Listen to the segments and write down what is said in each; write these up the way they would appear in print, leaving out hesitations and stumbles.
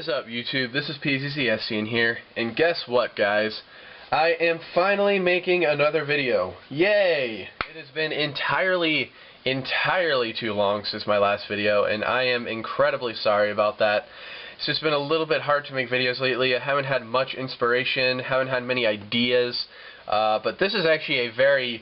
is up, YouTube? This is PZCSC here, and guess what, guys? I am finally making another video. Yay! It has been entirely too long since my last video, and I am incredibly sorry about that. It's just been a little bit hard to make videos lately. I haven't had much inspiration, haven't had many ideas, but this is actually a very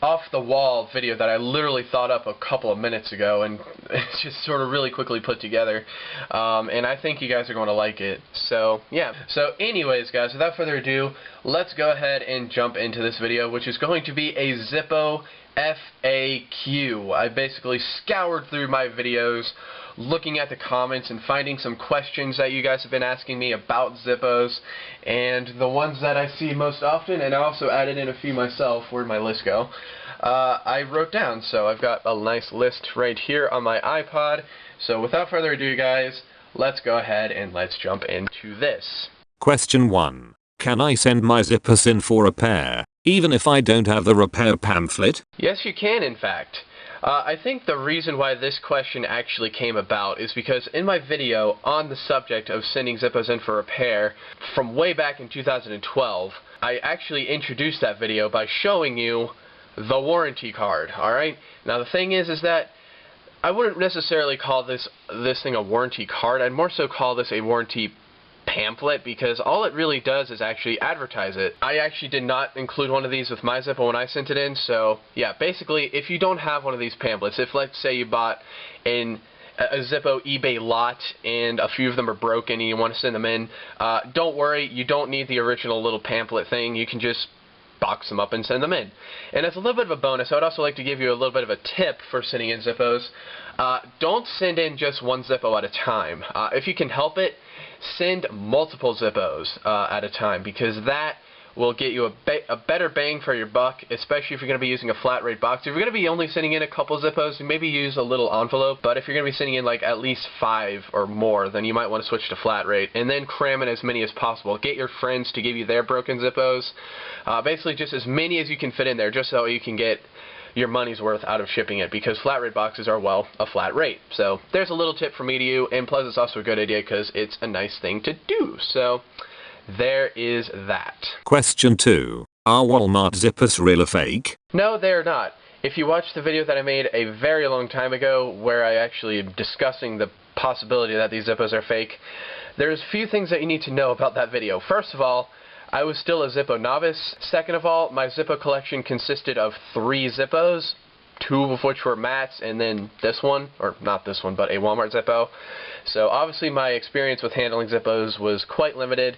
off-the-wall video that I literally thought up a couple of minutes ago, and it's just sort of really quickly put together, and I think you guys are going to like it. So yeah, so anyways, guys, without further ado, let's go ahead and jump into this video, which is going to be a Zippo FAQ. I basically scoured through my videos, looking at the comments and finding some questions that you guys have been asking me about Zippos, and the ones that I see most often, and I also added in a few myself. Where'd my list go? I wrote down, so I've got a nice list right here on my iPod. So without further ado, guys, let's go ahead and let's jump into this. Question 1. Can I send my Zippos in for repair, even if I don't have the repair pamphlet? Yes, you can, in fact. I think the reason why this question actually came about is because in my video on the subject of sending Zippos in for repair from way back in 2012, I actually introduced that video by showing you the warranty card, alright? Now the thing is that I wouldn't necessarily call this thing a warranty card. I'd more so call this a warranty pamphlet, because all it really does is actually advertise it. I actually did not include one of these with my Zippo when I sent it in, so yeah, basically if you don't have one of these pamphlets, if let's say you bought a Zippo eBay lot and a few of them are broken and you want to send them in, don't worry, you don't need the original little pamphlet thing. You can just box them up and send them in. And as a little bit of a bonus, I would also like to give you a little bit of a tip for sending in Zippos. Don't send in just one Zippo at a time. If you can help it, send multiple Zippos at a time, because that will get you a better bang for your buck, especially if you're going to be using a flat rate box. If you're going to be only sending in a couple Zippos, maybe use a little envelope, but if you're going to be sending in like at least 5 or more, then you might want to switch to flat rate, and then cram in as many as possible. Get your friends to give you their broken Zippos, basically just as many as you can fit in there, just so you can get your money's worth out of shipping it, because flat rate boxes are, well, a flat rate. So there's a little tip from me to you, and plus it's also a good idea because it's a nice thing to do. So there is that. Question 2. Are Walmart Zippos real or fake? No, they're not. If you watched the video that I made a very long time ago where I actually am discussing the possibility that these Zippos are fake, there's a few things that you need to know about that video. First of all, I was still a Zippo novice. Second of all, my Zippo collection consisted of 3 Zippos, 2 of which were mats, and then this one, or not this one, but a Walmart Zippo. So obviously my experience with handling Zippos was quite limited.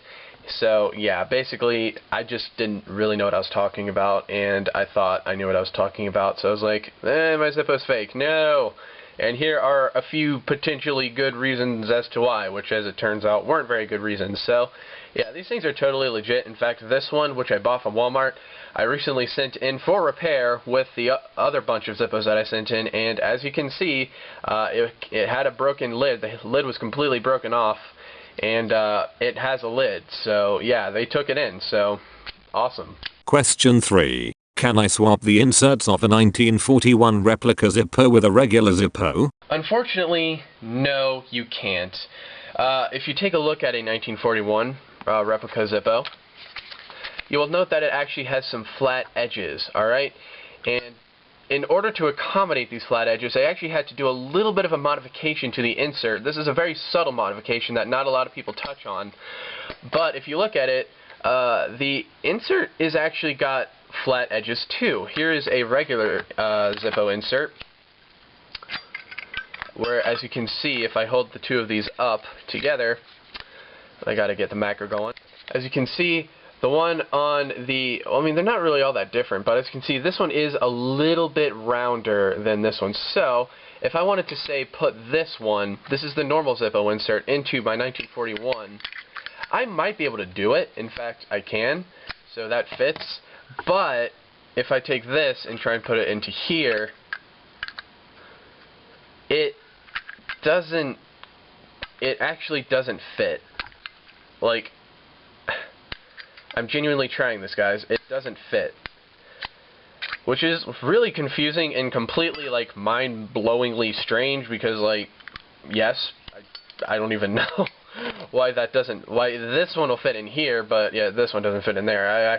So yeah, basically I just didn't really know what I was talking about, and I thought I knew what I was talking about, so I was like, my Zippo's fake. No! And here are a few potentially good reasons as to why, which as it turns out weren't very good reasons. So yeah, these things are totally legit. In fact, this one, which I bought from Walmart, I recently sent in for repair with the other bunch of Zippos that I sent in, and as you can see, it had a broken lid. The lid was completely broken off, and it has a lid. So yeah, they took it in, so awesome. Question 3. Can I swap the inserts of a 1941 replica Zippo with a regular Zippo? Unfortunately, no, you can't. If you take a look at a 1941 replica Zippo, you will note that it actually has some flat edges, alright? And in order to accommodate these flat edges, I actually had to do a little bit of a modification to the insert. This is a very subtle modification that not a lot of people touch on. But if you look at it, the insert is actually got flat edges too. Here is a regular Zippo insert, where as you can see, if I hold the two of these up together, I gotta get the macro going. As you can see, the one on the, I mean, they're not really all that different, but as you can see, this one is a little bit rounder than this one. So if I wanted to say put this one, this is the normal Zippo insert, into my 1941, I might be able to do it. In fact, I can. So that fits. But if I take this and try and put it into here, it actually doesn't fit. Like, I'm genuinely trying this, guys. It doesn't fit. Which is really confusing and completely, like, mind-blowingly strange, because, like, yes, I don't even know why this one will fit in here, but yeah, this one doesn't fit in there.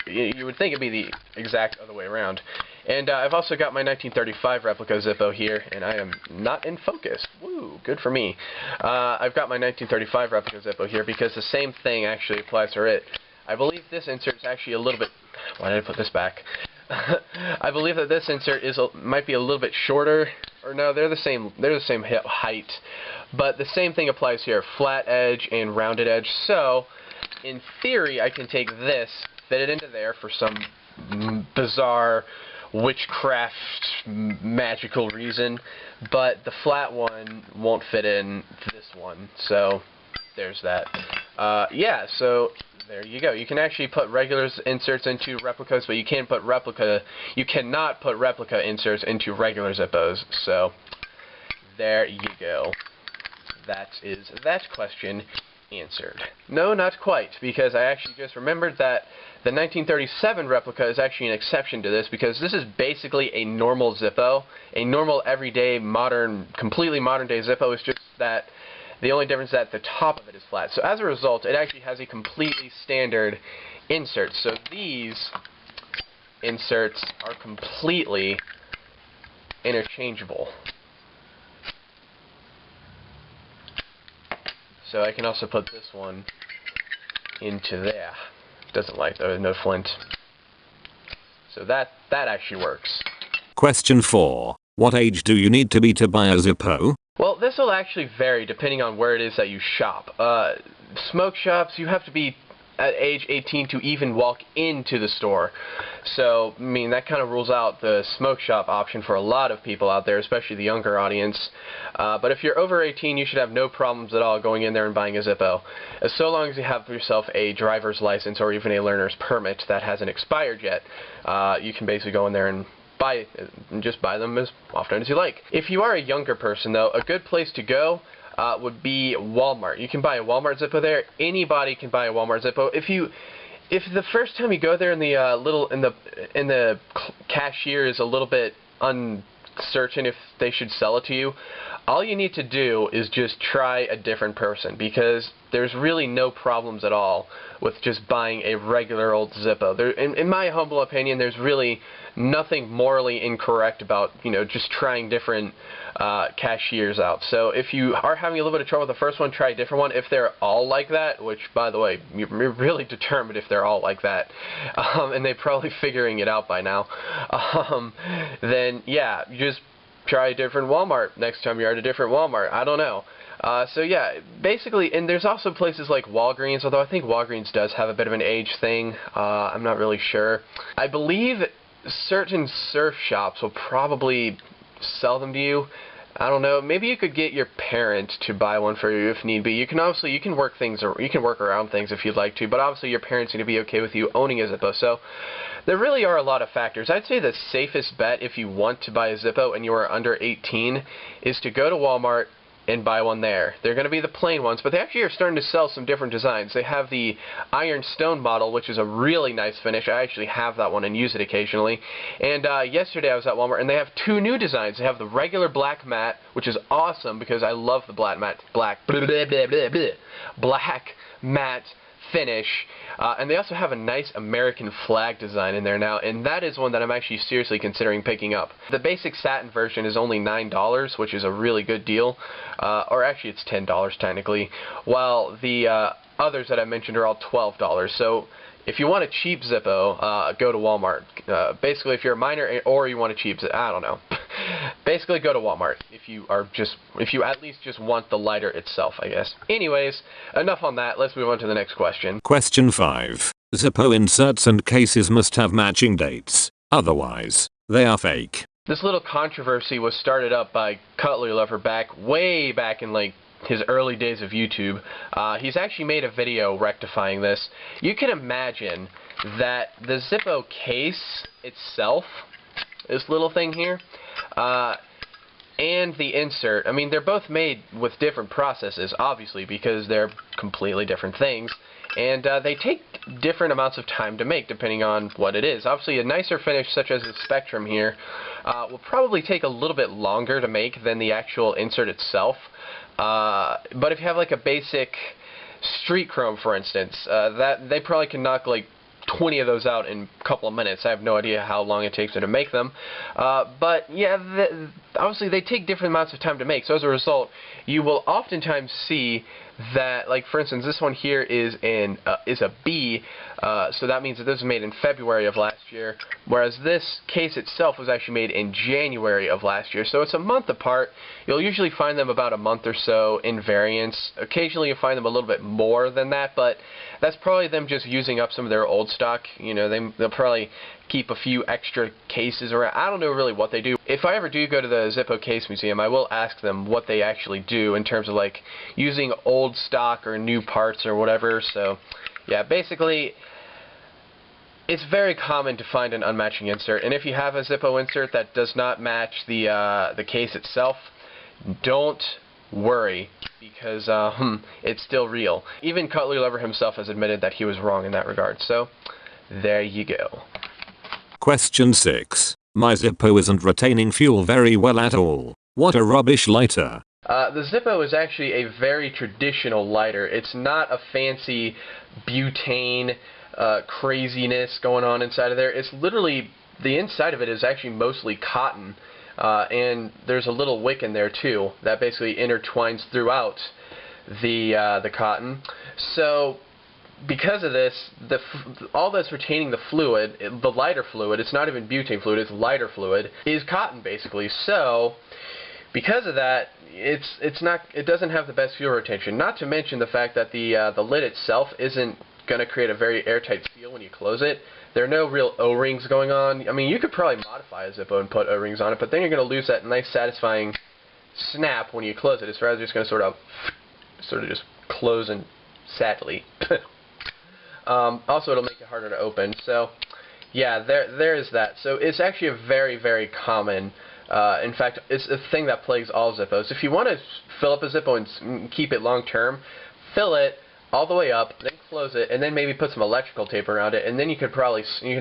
You would think it'd be the exact other way around. And I've also got my 1935 Replica Zippo here, and I am not in focus. Woo, good for me. I've got my 1935 Replica Zippo here because the same thing actually applies to it. I believe this insert is actually a little bit... Why did I put this back? I believe that this insert might be a little bit shorter, or no, they're the same height, but the same thing applies here, flat edge and rounded edge. So, in theory, I can take this, fit it into there for some bizarre witchcraft magical reason, but the flat one won't fit in this one. So, there's that. Yeah, so there you go. You can actually put regular inserts into replicas, but you cannot put replica inserts into regular Zippos. So there you go. That is that question answered. No, not quite, because I actually just remembered that the 1937 replica is actually an exception to this, because this is basically a normal Zippo, a normal everyday completely modern day Zippo. It's just that the only difference is that the top of it is flat. So as a result, it actually has a completely standard insert. So these inserts are completely interchangeable. So I can also put this one into there. Doesn't like no flint. So that actually works. Question 4. What age do you need to be to buy a Zippo? Well, this will actually vary depending on where it is that you shop. Smoke shops, you have to be at age 18 to even walk into the store. So, I mean, that kind of rules out the smoke shop option for a lot of people out there, especially the younger audience. But if you're over 18, you should have no problems at all going in there and buying a Zippo. So long as you have yourself a driver's license or even a learner's permit that hasn't expired yet, you can basically go in there and just buy them as often as you like. If you are a younger person, though, a good place to go would be Walmart. You can buy a Walmart Zippo there. Anybody can buy a Walmart Zippo. If the first time you go there and the cashier is a little bit uncertain if they should sell it to you, all you need to do is just try a different person, because there's really no problems at all with just buying a regular old Zippo. In my humble opinion, there's really nothing morally incorrect about, just trying different cashiers out. So if you are having a little bit of trouble with the first one, try a different one. If they're all like that, which, by the way, you're really determined if they're all like that, and they're probably figuring it out by now, then yeah, you just try a different Walmart next time you're at a different Walmart. I don't know. So yeah, basically, and there's also places like Walgreens, although I think Walgreens does have a bit of an age thing. I'm not really sure. I believe certain surf shops will probably sell them to you. I don't know. Maybe you could get your parent to buy one for you if need be. You can work around things if you'd like to, but obviously your parents need to be okay with you owning a Zippo. So there really are a lot of factors. I'd say the safest bet if you want to buy a Zippo and you are under 18 is to go to Walmart and buy one there. They're going to be the plain ones, but they actually are starting to sell some different designs. They have the ironstone model, which is a really nice finish. I actually have that one and use it occasionally. And yesterday I was at Walmart, and they have two new designs. They have the regular black matte, which is awesome because I love the black matte finish, and they also have a nice American flag design in there now, and that is one that I'm actually seriously considering picking up. The basic satin version is only $9, which is a really good deal, or actually it's $10 technically, while the others that I mentioned are all $12. So if you want a cheap Zippo, go to Walmart. Basically, if you're a minor or you want a cheap Zippo, I don't know. Basically, go to Walmart if you at least just want the lighter itself, I guess. Anyways, enough on that. Let's move on to the next question. Question 5. Zippo inserts and cases must have matching dates. Otherwise, they are fake. This little controversy was started up by Cutlery Lover way back in his early days of YouTube. He's actually made a video rectifying this. You can imagine that the Zippo case itself, this little thing here, and the insert, I mean, they're both made with different processes, obviously, because they're completely different things. and they take different amounts of time to make depending on what it is. Obviously, a nicer finish such as the Spectrum here will probably take a little bit longer to make than the actual insert itself. But if you have like a basic street chrome, for instance, that they probably can knock like 20 of those out in a couple of minutes. I have no idea how long it takes them to make them. But yeah, obviously they take different amounts of time to make. So as a result, you will oftentimes see that, like for instance, this one here is a B, so that means that this was made in February of last year, whereas this case itself was actually made in January of last year. So it's a month apart. You'll usually find them about a month or so in variance. Occasionally you'll find them a little bit more than that, but that's probably them just using up some of their old stock. You know, they'll probably keep a few extra cases around. I don't know really what they do. If I ever do go to the Zippo Case Museum, I will ask them what they actually do in terms of like using old stock or new parts or whatever. So yeah, basically it's very common to find an unmatching insert, and if you have a Zippo insert that does not match the case itself, don't worry, because it's still real. Even Cutler Lover himself has admitted that he was wrong in that regard. So there you go. Question 6. My Zippo isn't retaining fuel very well at all. What a rubbish lighter. The Zippo is actually a very traditional lighter. It's not a fancy butane craziness going on inside of there. It's literally, the inside of it is actually mostly cotton, and there's a little wick in there too that basically intertwines throughout the cotton. So because of this, all that's retaining the fluid, the lighter fluid, it's not even butane fluid, it's lighter fluid, is cotton basically. So because of that, it doesn't have the best fuel retention. Not to mention the fact that the lid itself isn't going to create a very airtight seal when you close it. There are no real O-rings going on. I mean, you could probably modify a Zippo and put O-rings on it, but then you're going to lose that nice satisfying snap when you close it. It's rather just going to sort of just close and sadly. Also, it'll make it harder to open. So yeah, there is that. So it's actually a very, very common, in fact, it's a thing that plagues all Zippos. If you want to fill up a Zippo and keep it long term, fill it all the way up, then close it, and then maybe put some electrical tape around it, and then you can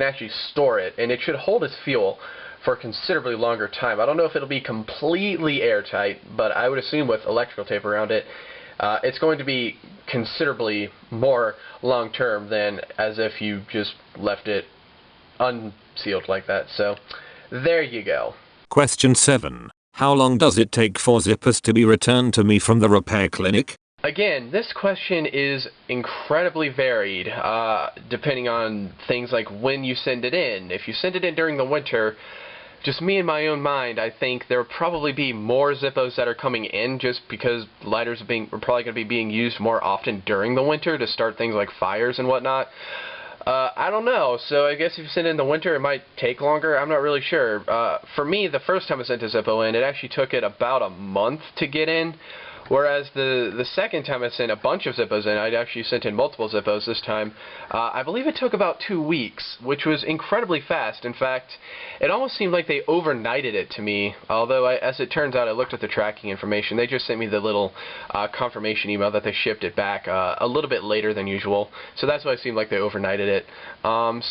actually store it, and it should hold its fuel for a considerably longer time. I don't know if it'll be completely airtight, but I would assume with electrical tape around it, it's going to be considerably more long term than as if you just left it unsealed like that. So there you go. Question 7. How long does it take for Zippos to be returned to me from the repair clinic? Again, this question is incredibly varied, depending on things like when you send it in. If you send it in during the winter, just me in my own mind, I think there will probably be more Zippos that are coming in just because lighters are probably going to be being used more often during the winter to start things like fires and whatnot. I don't know, so I guess if you send it in the winter it might take longer. I'm not really sure. For me, the first time I sent a Zippo in, it actually took it about a month to get in. Whereas the second time I sent a bunch of Zippos in, I'd actually sent in multiple Zippos this time, I believe it took about 2 weeks, which was incredibly fast. In fact, it almost seemed like they overnighted it to me, although as it turns out I looked at the tracking information. They just sent me the little confirmation email that they shipped it back a little bit later than usual, so that's why it seemed like they overnighted it.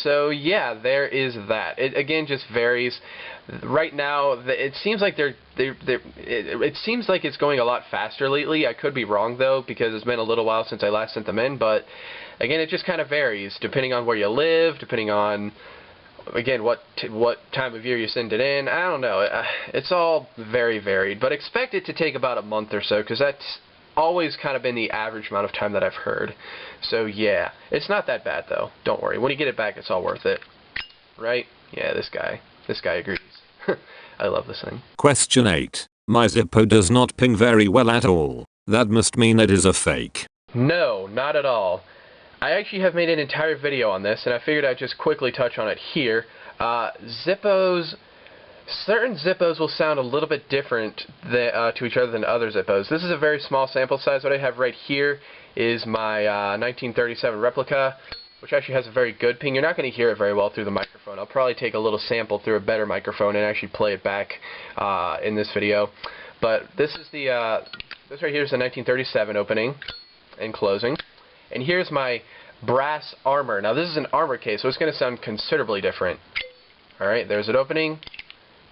So yeah, there is that. It again just varies. Right now, it seems like it seems like it's going a lot faster lately. I could be wrong though, because it's been a little while since I last sent them in. But again, it just kind of varies depending on where you live, depending on again what time of year you send it in. I don't know. It's all very varied, but expect it to take about a month or so, because that's always kind of been the average amount of time that I've heard. So yeah, it's not that bad though. Don't worry. When you get it back, it's all worth it, right? Yeah, this guy agrees. I love this thing. Question 8. My Zippo does not ping very well at all. That must mean it is a fake. No, not at all. I actually have made an entire video on this, and I figured I'd just quickly touch on it here. Certain Zippos will sound a little bit different to each other than other Zippos. This is a very small sample size. What I have right here is my 1937 Replica, which actually has a very good ping. You're not going to hear it very well through the microphone. I'll probably take a little sample through a better microphone and actually play it back in this video. But this is this right here is the 1937 opening and closing. And here's my brass armor. Now this is an armor case, so it's going to sound considerably different. Alright, there's it opening.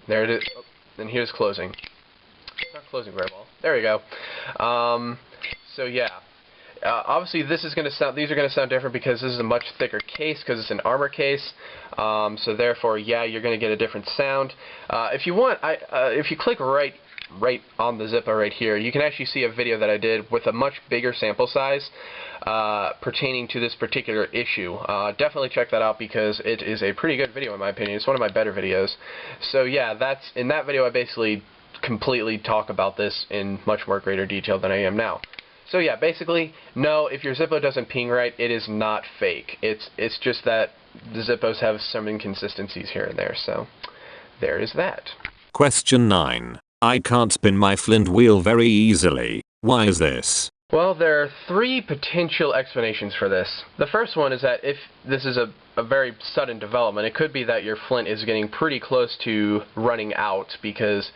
There it is. Oh, and here's closing. It's not closing very well. There we go. So yeah. Obviously these are going to sound different because this is a much thicker case because it's an armor case. So therefore, yeah, you're going to get a different sound. If you want, if you click right on the Zippo right here, you can actually see a video that I did with a much bigger sample size pertaining to this particular issue. Definitely check that out because it is a pretty good video in my opinion. It's one of my better videos. So yeah, in that video I basically completely talk about this in much more greater detail than I am now. So yeah, basically, no, if your Zippo doesn't ping right, it is not fake. It's just that the Zippos have some inconsistencies here and there, so there is that. Question 9. I can't spin my flint wheel very easily. Why is this? Well, there are 3 potential explanations for this. The first one is that if this is a very sudden development, it could be that your flint is getting pretty close to running out, because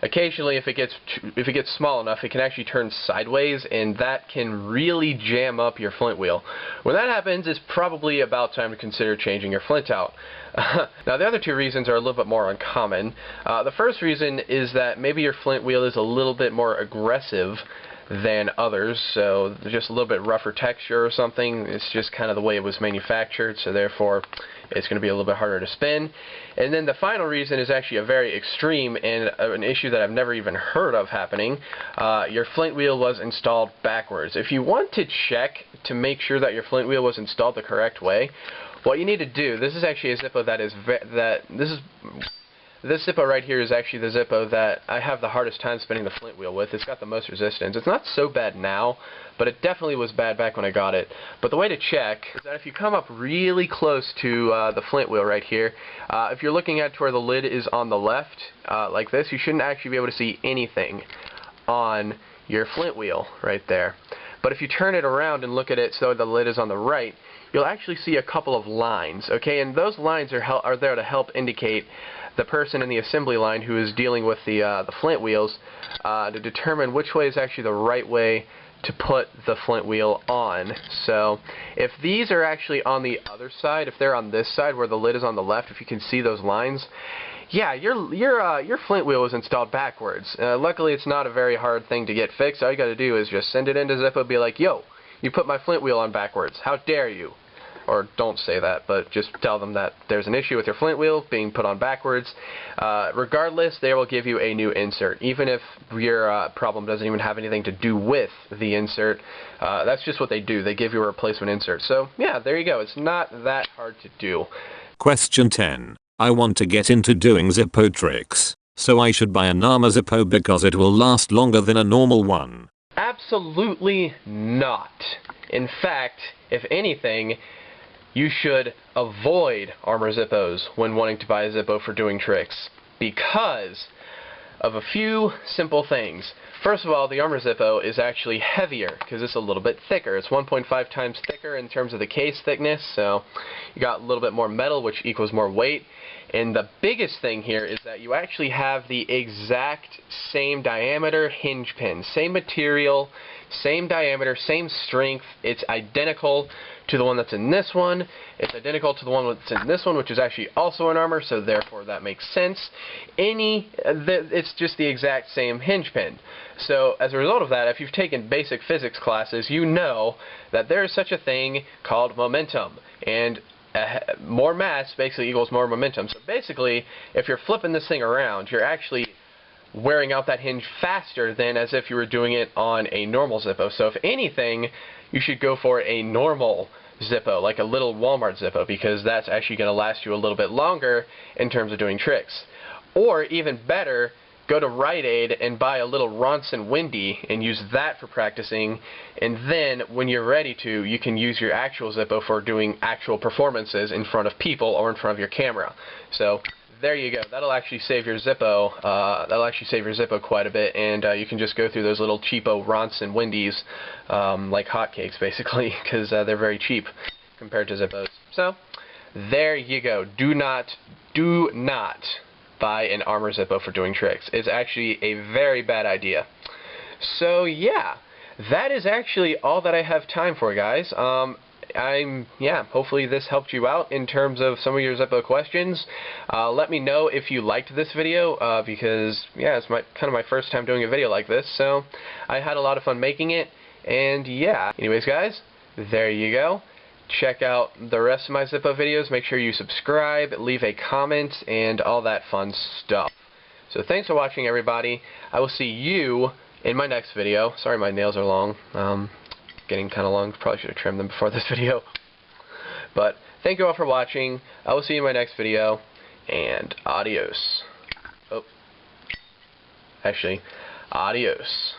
occasionally if it gets small enough, it can actually turn sideways, and that can really jam up your flint wheel. When that happens, it's probably about time to consider changing your flint out. Now the other 2 reasons are a little bit more uncommon. The first reason is that maybe your flint wheel is a little bit more aggressive than others, so just a little bit rougher texture or something. It's just kind of the way it was manufactured, so therefore it's going to be a little bit harder to spin. And then the final reason is actually a very extreme and an issue that I've never even heard of happening. Your flint wheel was installed backwards. If you want to check to make sure that your flint wheel was installed the correct way, what you need to do, this is actually a Zippo this Zippo right here is actually the Zippo that I have the hardest time spinning the flint wheel with. It's got the most resistance. It's not so bad now, but it definitely was bad back when I got it. But the way to check is that if you come up really close to the flint wheel right here, if you're looking at where the lid is on the left, like this, you shouldn't actually be able to see anything on your flint wheel right there. But if you turn it around and look at it so the lid is on the right, you'll actually see a couple of lines, okay? And those lines are there to help indicate the person in the assembly line who is dealing with the flint wheels to determine which way is actually the right way to put the flint wheel on. So if these are actually on the other side, if they're on this side where the lid is on the left, if you can see those lines, yeah, your flint wheel was installed backwards. Luckily, it's not a very hard thing to get fixed. All you got to do is just send it into Zippo, be like, yo, you put my flint wheel on backwards. How dare you? Or don't say that, but just tell them that there's an issue with your flint wheel being put on backwards. Regardless, they will give you a new insert, even if your problem doesn't even have anything to do with the insert. That's just what they do. They give you a replacement insert. So yeah, there you go. It's not that hard to do. Question 10. I want to get into doing Zippo tricks, so I should buy an armor Zippo because it will last longer than a normal one. Absolutely not. In fact, if anything, you should avoid armor Zippos when wanting to buy a Zippo for doing tricks, because of a few simple things. First of all, the armor Zippo is actually heavier because it's a little bit thicker. It's 1.5 times thicker in terms of the case thickness, so you got a little bit more metal, which equals more weight. And the biggest thing here is that you actually have the exact same diameter hinge pin. Same material, same diameter, same strength. It's identical to the one that's in this one. It's identical to the one that's in this one, which is actually also an armor, so therefore that makes sense. It's just the exact same hinge pin. So as a result of that, if you've taken basic physics classes, you know that there is such a thing called momentum. And more mass basically equals more momentum. So basically, if you're flipping this thing around, you're actually wearing out that hinge faster than as if you were doing it on a normal Zippo. So if anything, you should go for a normal Zippo, like a little Walmart Zippo, because that's actually going to last you a little bit longer in terms of doing tricks. Or even better, go to Rite Aid and buy a little Ronson Windy and use that for practicing, and then when you're ready to, you can use your actual Zippo for doing actual performances in front of people or in front of your camera. So there you go. That'll actually save your Zippo. Quite a bit, and you can just go through those little cheapo Ronson Windies like hotcakes, basically, because they're very cheap compared to Zippos. So there you go. Do not buy an armor Zippo for doing tricks. It's actually a very bad idea. So yeah, that is actually all that I have time for, guys. hopefully this helped you out in terms of some of your Zippo questions. Let me know if you liked this video, because it's kind of my first time doing a video like this, so I had a lot of fun making it. And anyways guys, there you go. Check out the rest of my Zippo videos. Make sure you subscribe, leave a comment, and all that fun stuff. So thanks for watching, everybody. I will see you in my next video. Sorry my nails are long. Getting kind of long. Probably should have trimmed them before this video. But thank you all for watching. I will see you in my next video. And adios. Adios.